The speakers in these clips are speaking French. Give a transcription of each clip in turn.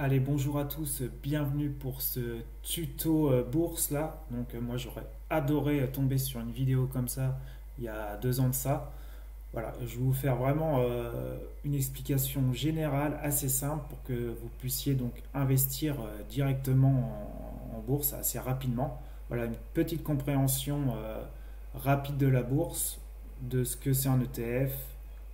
Allez, bonjour à tous, bienvenue pour ce tuto bourse là. Donc moi j'aurais adoré tomber sur une vidéo comme ça il y a 2 ans de ça. Voilà, je vais vous faire vraiment une explication générale assez simple pour que vous puissiez donc investir directement en bourse assez rapidement. Voilà, une petite compréhension rapide de la bourse, de ce que c'est un ETF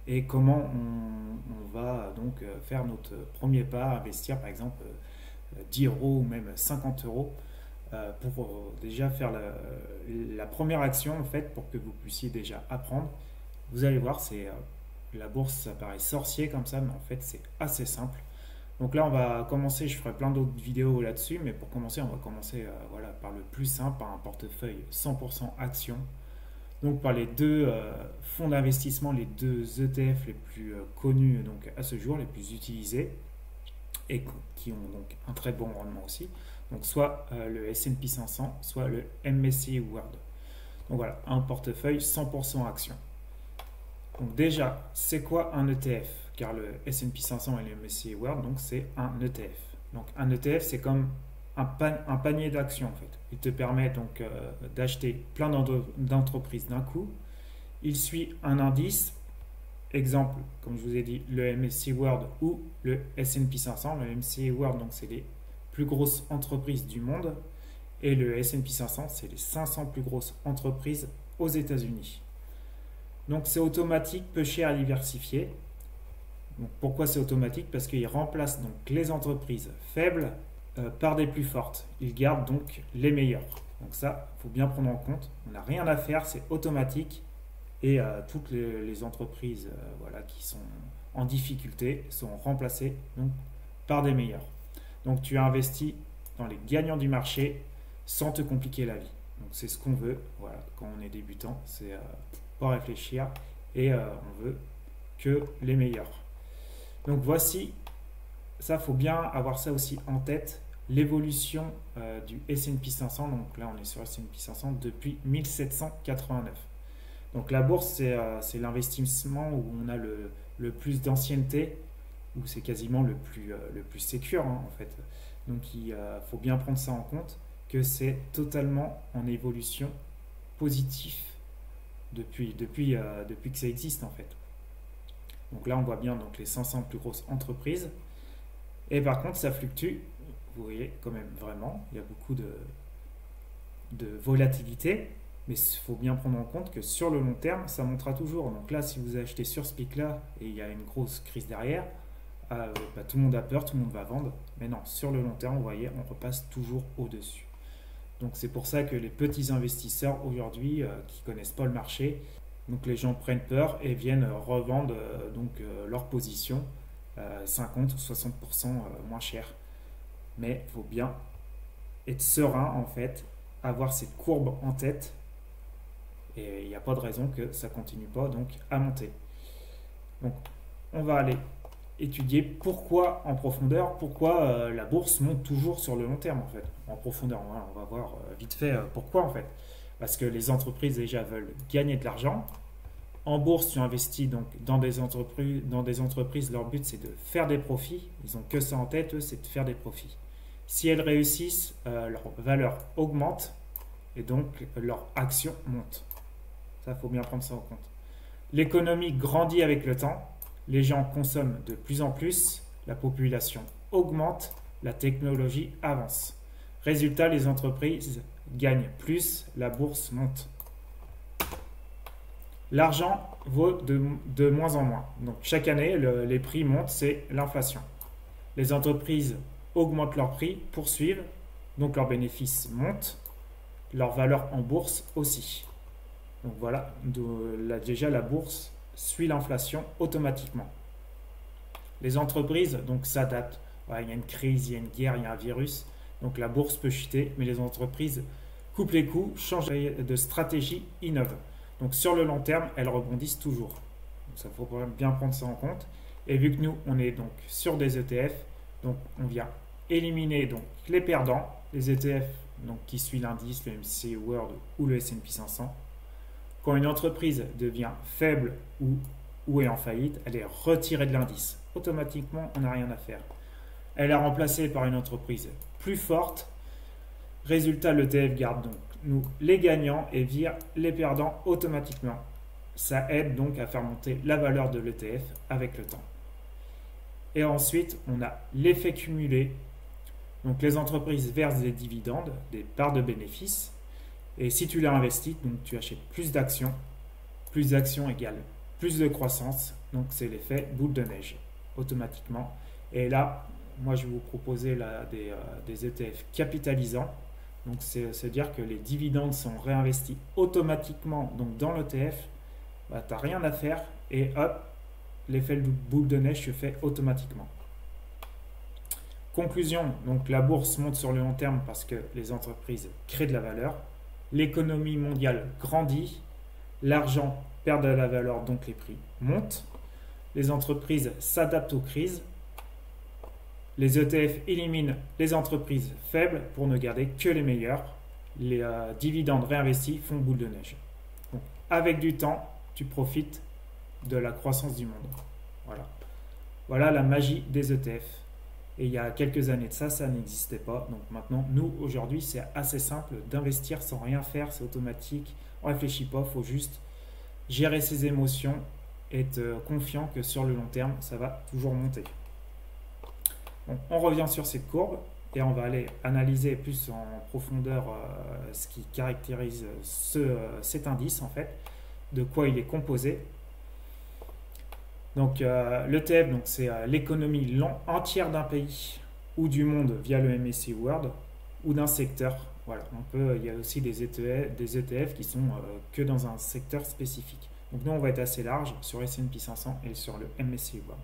et comment on va donc faire notre premier pas, investir par exemple 10 euros ou même 50 euros pour déjà faire la première action en fait pour que vous puissiez déjà apprendre. Vous allez voir, la bourse, ça paraît sorcier comme ça, mais en fait c'est assez simple. Donc là, on va commencer, je ferai plein d'autres vidéos là-dessus, mais pour commencer, on va commencer voilà, par le plus simple, par un portefeuille 100% action. Donc par les deux fonds d'investissement, les deux ETF les plus connus donc, à ce jour, les plus utilisés, et qui ont donc un très bon rendement aussi. Donc soit le S&P 500, soit le MSCI World. Donc voilà, un portefeuille 100% action. Donc déjà, c'est quoi un ETF? Car le S&P 500 et le MSCI World, donc c'est un ETF. Donc un ETF, c'est comme un panier d'actions en fait. Il te permet donc d'acheter plein d'entreprises d'un coup. Il suit un indice, exemple, comme je vous ai dit, le MSCI World ou le S&P 500. Le MSCI World, donc c'est les plus grosses entreprises du monde. Et le S&P 500, c'est les 500 plus grosses entreprises aux États-Unis. Donc c'est automatique, peu cher à diversifier. Donc pourquoi c'est automatique? Parce qu'il remplace donc les entreprises faibles par des plus fortes. Il garde donc les meilleures. Donc ça, il faut bien prendre en compte. On n'a rien à faire, c'est automatique. Et toutes les entreprises voilà, qui sont en difficulté sont remplacées donc, par des meilleures. Donc tu investis dans les gagnants du marché sans te compliquer la vie. Donc c'est ce qu'on veut voilà, quand on est débutant, c'est pas réfléchir et on veut que les meilleurs. Donc voici, ça faut bien avoir ça aussi en tête, l'évolution du S&P 500. Donc là on est sur S&P 500 depuis 1789. Donc la bourse, c'est l'investissement où on a le plus d'ancienneté, où c'est quasiment le plus sécure hein, en fait. Donc il faut bien prendre ça en compte, que c'est totalement en évolution positive depuis que ça existe en fait. Donc là on voit bien donc, les 500 plus grosses entreprises. Et par contre ça fluctue, vous voyez quand même vraiment, il y a beaucoup de volatilité. Mais il faut bien prendre en compte que sur le long terme, ça montera toujours. Donc là, si vous achetez sur ce pic-là et il y a une grosse crise derrière, tout le monde a peur, tout le monde va vendre. Mais non, sur le long terme, vous voyez, on repasse toujours au-dessus. Donc c'est pour ça que les petits investisseurs aujourd'hui qui ne connaissent pas le marché, donc les gens prennent peur et viennent revendre leur position 50 ou 60% moins cher. Mais il faut bien être serein en fait, avoir cette courbe en tête. Et il n'y a pas de raison que ça ne continue pas donc à monter. Donc on va aller étudier pourquoi en profondeur, pourquoi la bourse monte toujours sur le long terme en fait. En profondeur, voilà, on va voir vite fait pourquoi en fait. Parce que les entreprises déjà veulent gagner de l'argent. En bourse, tu investis donc dans des entreprises, leur but c'est de faire des profits. Ils n'ont que ça en tête, eux, c'est de faire des profits. Si elles réussissent, leur valeur augmente et donc leur action monte. Ça, il faut bien prendre ça en compte. L'économie grandit avec le temps. Les gens consomment de plus en plus. La population augmente. La technologie avance. Résultat, les entreprises gagnent plus. La bourse monte. L'argent vaut de moins en moins. Donc chaque année, les prix montent. C'est l'inflation. Les entreprises augmentent leurs prix, poursuivent. Donc leurs bénéfices montent. Leur valeur en bourse aussi. Donc voilà, déjà la bourse suit l'inflation automatiquement. Les entreprises donc s'adaptent. Voilà, il y a une crise, il y a une guerre, il y a un virus. Donc la bourse peut chuter, mais les entreprises coupent les coûts, changent de stratégie, innovent. Donc sur le long terme, elles rebondissent toujours. Donc ça faut bien prendre ça en compte. Et vu que nous, on est donc sur des ETF, donc on vient éliminer donc les perdants, les ETF donc, qui suivent l'indice, le MSCI World ou le S&P 500. Quand une entreprise devient faible ou est en faillite, elle est retirée de l'indice. Automatiquement, on n'a rien à faire. Elle est remplacée par une entreprise plus forte. Résultat, l'ETF garde donc nous les gagnants et vire les perdants automatiquement. Ça aide donc à faire monter la valeur de l'ETF avec le temps. Et ensuite, on a l'effet cumulé. Donc les entreprises versent des dividendes, des parts de bénéfices. Et si tu les investis, donc tu achètes plus d'actions égale plus de croissance. Donc c'est l'effet boule de neige automatiquement. Et là, moi je vais vous proposer là, des ETF capitalisants. Donc c'est-à-dire que les dividendes sont réinvestis automatiquement donc dans l'ETF. Bah, tu n'as rien à faire et hop, l'effet boule de neige se fait automatiquement. Conclusion, donc la bourse monte sur le long terme parce que les entreprises créent de la valeur. L'économie mondiale grandit, l'argent perd de la valeur, donc les prix montent. Les entreprises s'adaptent aux crises. Les ETF éliminent les entreprises faibles pour ne garder que les meilleures. Les dividendes réinvestis font boule de neige. Donc, avec du temps, tu profites de la croissance du monde. Voilà. Voilà la magie des ETF. Et il y a quelques années de ça, ça n'existait pas. Donc maintenant, nous, aujourd'hui, c'est assez simple d'investir sans rien faire. C'est automatique. On ne réfléchit pas. Il faut juste gérer ses émotions et être confiant que sur le long terme, ça va toujours monter. Donc, on revient sur cette courbe et on va aller analyser plus en profondeur ce qui caractérise cet indice, en fait, de quoi il est composé. Donc l'ETF, c'est l'économie entière d'un pays ou du monde via le MSCI World ou d'un secteur. Voilà, il y a aussi des ETF qui sont que dans un secteur spécifique. Donc nous, on va être assez large sur S&P 500 et sur le MSCI World.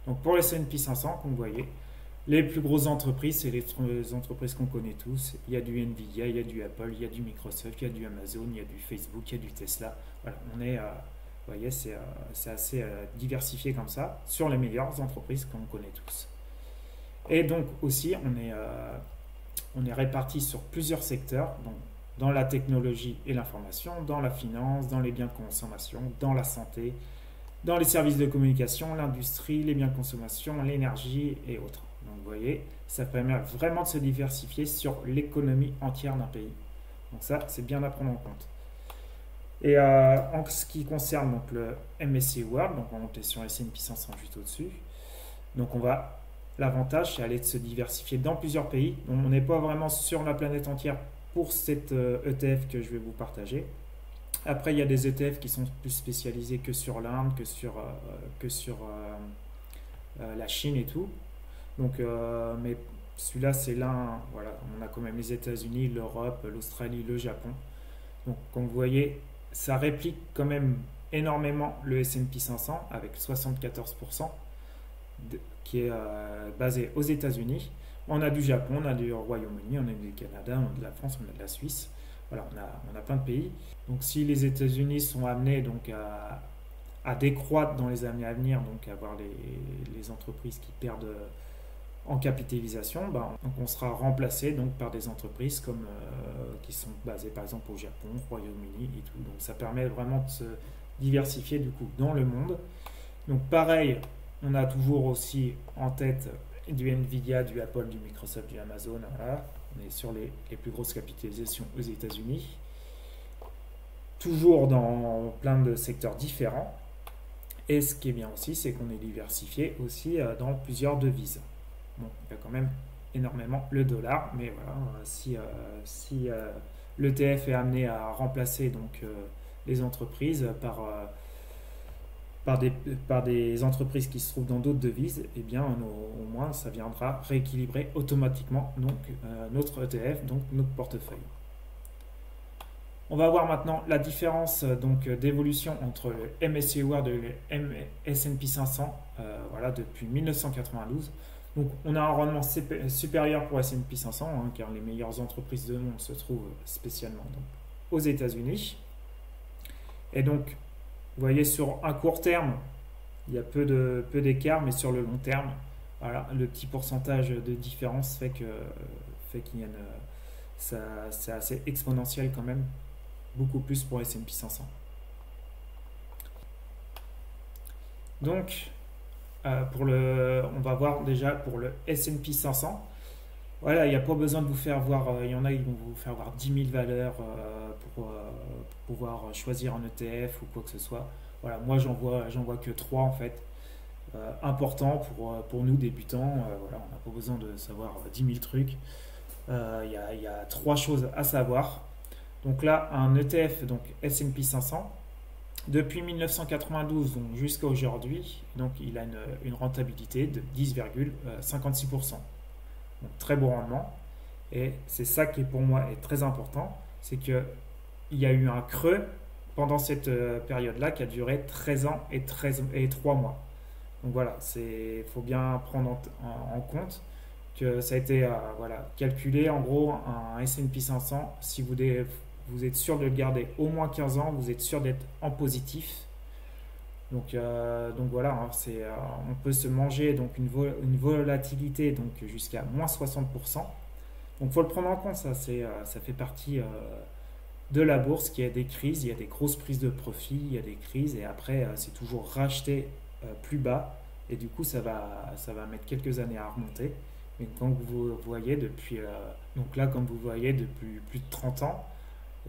Donc pour le S&P 500, comme vous voyez, les plus grosses entreprises, c'est les entreprises qu'on connaît tous. Il y a du Nvidia, il y a du Apple, il y a du Microsoft, il y a du Amazon, il y a du Facebook, il y a du Tesla. Voilà, on est... vous voyez, c'est assez diversifié comme ça sur les meilleures entreprises qu'on connaît tous. Et donc aussi, on est répartis sur plusieurs secteurs, donc dans la technologie et l'information, dans la finance, dans les biens de consommation, dans la santé, dans les services de communication, l'industrie, les biens de consommation, l'énergie et autres. Donc vous voyez, ça permet vraiment de se diversifier sur l'économie entière d'un pays. Donc ça, c'est bien à prendre en compte. Et en ce qui concerne donc, le MSCI World, donc on est sur S&P 500 juste au-dessus, donc l'avantage c'est aller de se diversifier dans plusieurs pays. Donc, on n'est pas vraiment sur la planète entière pour cet ETF que je vais vous partager. Après, il y a des ETF qui sont plus spécialisés que sur l'Inde, que sur la Chine et tout. Donc, mais celui-là, c'est l'un, voilà, on a quand même les États-Unis, l'Europe, l'Australie, le Japon. Donc, comme vous voyez, ça réplique quand même énormément le S&P 500 avec 74% qui est basé aux États-Unis. On a du Japon, on a du Royaume-Uni, on a du Canada, on a de la France, on a de la Suisse. Voilà, on a plein de pays. Donc si les États-Unis sont amenés donc, à décroître dans les années à venir, donc à avoir les entreprises qui perdent en capitalisation, donc on sera remplacé donc, par des entreprises qui sont basées par exemple au Japon, au Royaume-Uni et tout. Donc ça permet vraiment de se diversifier du coup dans le monde. Donc pareil, on a toujours aussi en tête du Nvidia, du Apple, du Microsoft, du Amazon. Voilà. On est sur les plus grosses capitalisations aux États-Unis. Toujours dans plein de secteurs différents. Et ce qui est bien aussi, c'est qu'on est diversifié aussi dans plusieurs devises. Bon, il y a quand même énormément le dollar, mais voilà, si l'ETF est amené à remplacer donc, les entreprises par des entreprises qui se trouvent dans d'autres devises, eh bien au moins ça viendra rééquilibrer automatiquement donc, notre ETF, donc notre portefeuille. On va voir maintenant la différence d'évolution entre le MSCI World et le S&P 500 voilà, depuis 1992. Donc, on a un rendement supérieur pour S&P 500 car les meilleures entreprises du monde se trouvent spécialement donc, aux États-Unis. Et donc, vous voyez, sur un court terme, il y a peu d'écart, mais sur le long terme, voilà, le petit pourcentage de différence fait qu'il y a c'est assez exponentiel quand même, beaucoup plus pour S&P 500. Donc, On va voir déjà pour le S&P 500. Voilà, il n'y a pas besoin de vous faire voir, il y en a qui vont vous faire voir 10 000 valeurs pour pouvoir choisir un ETF ou quoi que ce soit. Voilà, moi j'en vois que 3 en fait. Important pour nous débutants. Voilà, on n'a pas besoin de savoir 10 000 trucs. Il y a 3 choses à savoir. Donc là, un ETF, donc S&P 500, depuis 1992 donc jusqu'à aujourd'hui, donc il a une rentabilité de 10,56%. Donc très bon rendement. Et c'est ça qui pour moi est très important, c'est qu'il y a eu un creux pendant cette période-là qui a duré 13 ans et 3 mois. Donc voilà, il faut bien prendre en compte que ça a été voilà, calculé. En gros, un S&P 500, si vous êtes sûr de le garder au moins 15 ans, vous êtes sûr d'être en positif. Donc voilà, hein, on peut se manger donc une volatilité donc jusqu'à moins 60%. Donc il faut le prendre en compte, ça fait partie de la bourse, qu'il y a des crises, il y a des grosses prises de profit, il y a des crises et après c'est toujours racheté plus bas et du coup ça va mettre quelques années à remonter. Mais quand vous voyez donc là comme vous voyez depuis plus de 30 ans,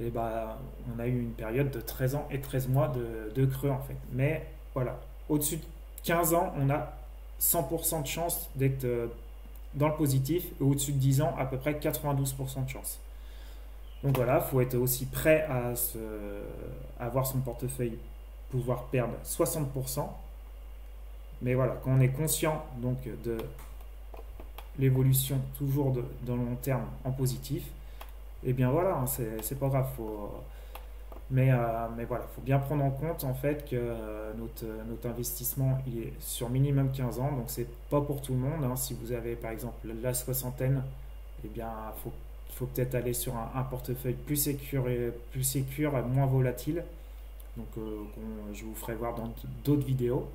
et bah, on a eu une période de 13 ans et 13 mois de creux en fait. Mais voilà, au-dessus de 15 ans, on a 100% de chance d'être dans le positif et au-dessus de 10 ans, à peu près 92% de chance. Donc voilà, il faut être aussi prêt à voir son portefeuille pouvoir perdre 60%. Mais voilà, quand on est conscient donc de l'évolution toujours dans le long terme en positif, et bien voilà, hein, c'est pas grave. Mais voilà, il faut bien prendre en compte en fait que notre investissement il est sur minimum 15 ans, donc c'est pas pour tout le monde. Hein. Si vous avez par exemple la soixantaine, eh bien il faut peut-être aller sur un portefeuille plus sécure, moins volatile. Donc je vous ferai voir dans d'autres vidéos.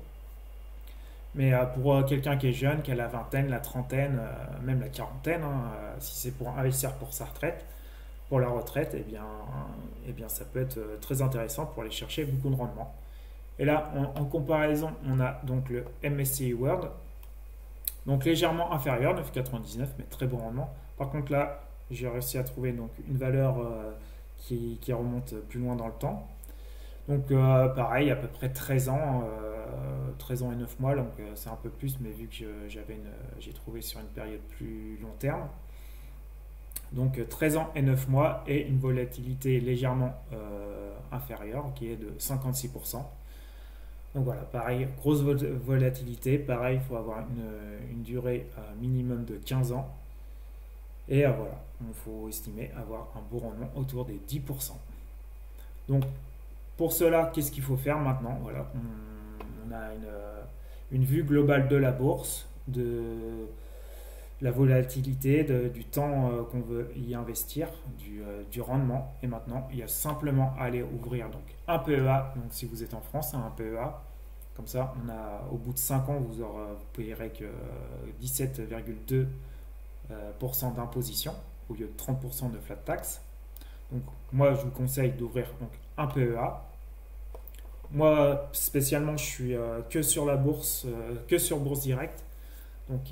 Mais pour quelqu'un qui est jeune, qui a la vingtaine, la trentaine, même la quarantaine, hein, si c'est pour investir pour sa retraite, pour la retraite, eh bien ça peut être très intéressant pour aller chercher beaucoup de rendement. Et là, en comparaison, on a donc le MSCI World, donc légèrement inférieur, 9,99, mais très bon rendement. Par contre là, j'ai réussi à trouver donc une valeur qui remonte plus loin dans le temps. Donc pareil, à peu près 13 ans, 13 ans et 9 mois, donc c'est un peu plus, mais vu que j'ai trouvé sur une période plus long terme. Donc 13 ans et 9 mois et une volatilité légèrement inférieure qui est de 56%. Donc voilà, pareil, grosse volatilité, pareil, il faut avoir une durée minimum de 15 ans. Et voilà, il faut estimer avoir un beau rendement autour des 10%. Donc pour cela, qu'est-ce qu'il faut faire maintenant? Voilà, on a une vue globale de la bourse, de la volatilité, du temps qu'on veut y investir, du rendement. Et maintenant, il y a simplement à aller ouvrir donc, un PEA. Donc si vous êtes en France, un PEA. Comme ça, au bout de 5 ans, vous payerez que 17,2% d'imposition au lieu de 30% de flat tax. Donc moi, je vous conseille d'ouvrir donc, un PEA. Moi, spécialement, je suis que sur la bourse, que sur Bourse Direct. Donc,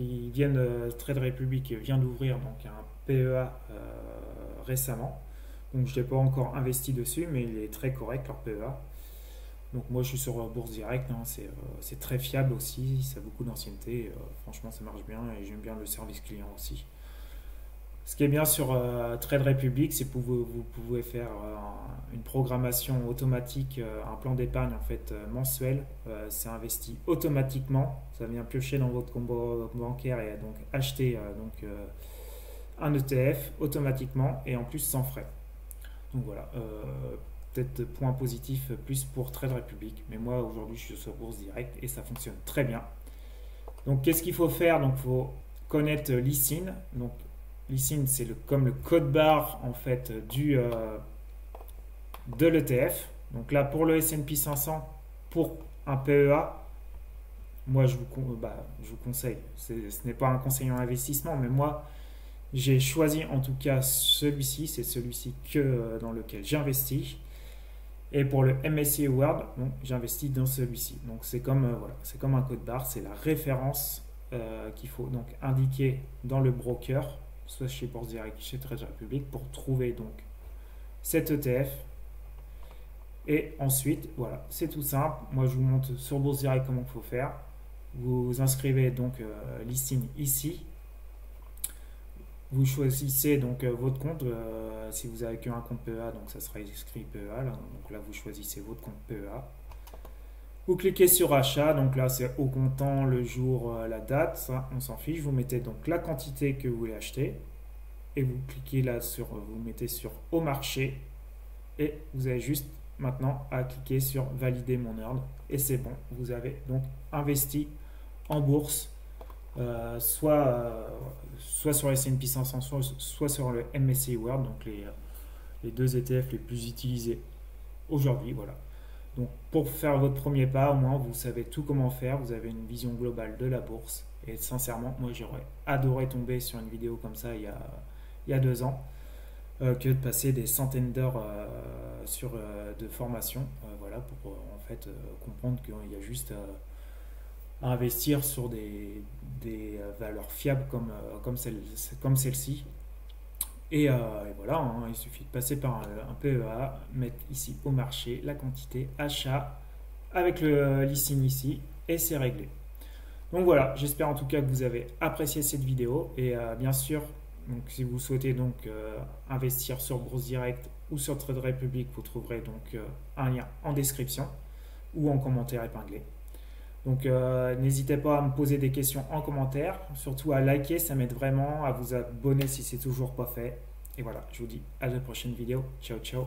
Trade Republic vient d'ouvrir donc un PEA récemment. Donc, je n'ai pas encore investi dessus, mais il est très correct leur PEA. Donc, moi, je suis sur Bourse Direct. Hein, c'est très fiable aussi. Ça a beaucoup d'ancienneté. Franchement, ça marche bien et j'aime bien le service client aussi. Ce qui est bien sur Trade Republic, c'est que vous pouvez faire une programmation automatique, un plan d'épargne en fait mensuel. C'est investi automatiquement. Ça vient piocher dans votre compte bancaire et donc acheter un ETF automatiquement et en plus sans frais. Donc voilà, peut-être point positif plus pour Trade Republic. Mais moi aujourd'hui je suis sur Bourse Direct et ça fonctionne très bien. Donc qu'est-ce qu'il faut faire? Donc il faut connaître l'ISIN. Donc l'ISIN, c'est comme le code barre en fait de l'ETF. Donc là, pour le S&P 500, pour un PEA, moi je vous conseille, ce n'est pas un conseil en investissement, mais moi j'ai choisi en tout cas celui-ci, c'est celui-ci dans lequel j'investis. Et pour le MSCI World, j'investis dans celui-ci. Donc c'est comme, voilà, c'est comme un code barre, c'est la référence qu'il faut donc indiquer dans le broker, soit chez Bourse Direct, chez Trade Republic, pour trouver donc cet ETF. Et ensuite, voilà, c'est tout simple. Moi, je vous montre sur Bourse Direct comment il faut faire. Vous vous inscrivez donc listing ici. Vous choisissez donc votre compte. Si vous avez qu'un compte PEA, donc ça sera inscrit PEA. Là. Donc là, vous choisissez votre compte PEA. Vous cliquez sur achat. Donc là, c'est au comptant, le jour, la date. Ça, on s'en fiche. Vous mettez donc la quantité que vous voulez acheter. Et vous cliquez là sur, vous mettez sur au marché. Et vous avez juste maintenant à cliquer sur valider mon ordre. Et c'est bon. Vous avez donc investi en bourse. Soit sur S&P 500, soit sur le MSCI World, donc les deux ETF les plus utilisés aujourd'hui. Voilà. Donc pour faire votre premier pas, au moins vous savez tout comment faire, vous avez une vision globale de la bourse. Et sincèrement, moi j'aurais adoré tomber sur une vidéo comme ça il y a 2 ans, que de passer des centaines d'heures de formation, voilà, pour en fait comprendre qu'il y a juste à investir sur des valeurs fiables comme celle-ci. Et voilà, hein, il suffit de passer par un PEA, mettre ici au marché la quantité achat avec le listing ici et c'est réglé. Donc voilà, j'espère en tout cas que vous avez apprécié cette vidéo et bien sûr, donc, si vous souhaitez donc investir sur Bourse Direct ou sur Trade Republic, vous trouverez donc un lien en description ou en commentaire épinglé. Donc n'hésitez pas à me poser des questions en commentaire, surtout à liker, ça m'aide vraiment, à vous abonner si c'est toujours pas fait. Et voilà, je vous dis à la prochaine vidéo. Ciao, ciao.